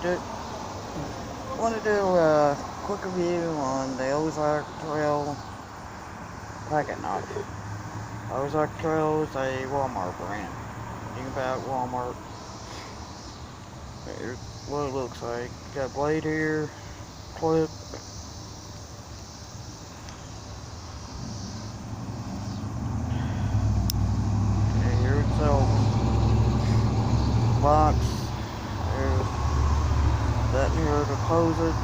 want to do a quick review on the Ozark Trail Pocket Knife. Ozark Trail is a Walmart brand. Think about Walmart. Here's what it looks like. Got a blade here, clip. Okay, here itself. Box. There's that here to close it.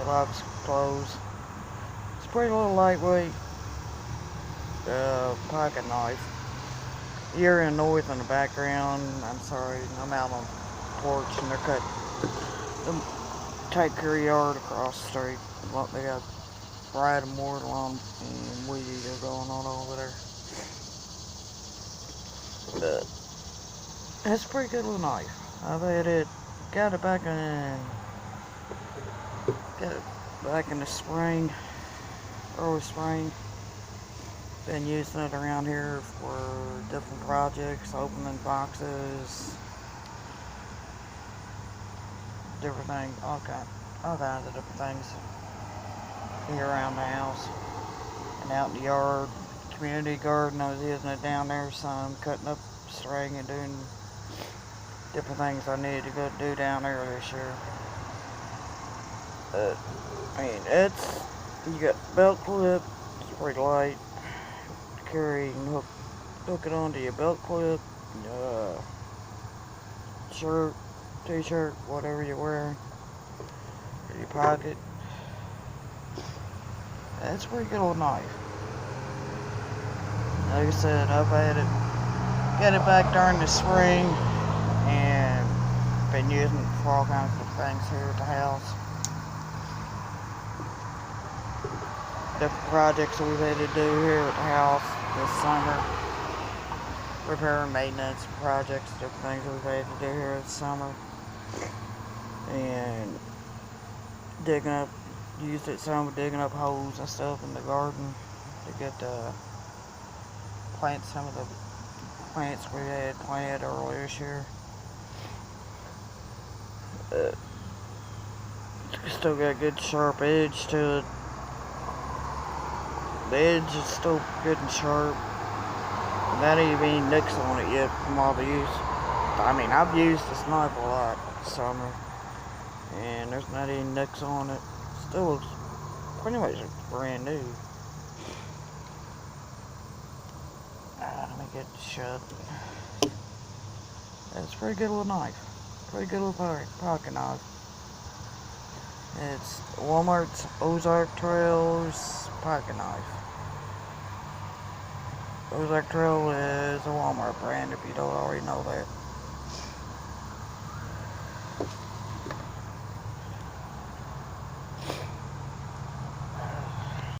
It locks closed. It's a pretty little lightweight pocket knife. You're hearing noise in the background. I'm sorry, I'm out on the porch and they're cutting the tight care yard across the street. They got Brad and Mortal and weed eater going on over there. But it's a pretty good little knife. I've had it, got it back in the spring, early spring. Been using it around here for different projects, opening boxes, different things, all kinds of different things here around the house and out in the yard. Community garden, I was using it down there some, cutting up string and doing different things I needed to go do down there this year. I mean, you got belt clip, it's pretty light. Carry and hook it onto your belt clip, shirt, t-shirt, whatever you're wearing, in your pocket. That's a pretty good little knife. Like I said, I've had it, got it back during the spring, and been using it for all kinds of things here at the house. Different projects that we've had to do here at the house this summer. Repair and maintenance projects, different things that we've had to do here this summer. And used it some digging up holes and stuff in the garden to get plant some of the plants we had planted earlier this year. Still got a good sharp edge to it. The edge is still good and sharp. Not even any nicks on it yet from all the use. I mean, I've used this knife a lot this summer, and there's not any nicks on it. Still looks pretty much brand new. Let me get it shut. It's a pretty good little knife. Pretty good little pocket knife. It's Walmart's Ozark Trail's pocket knife. Ozark Trail is a Walmart brand if you don't already know that.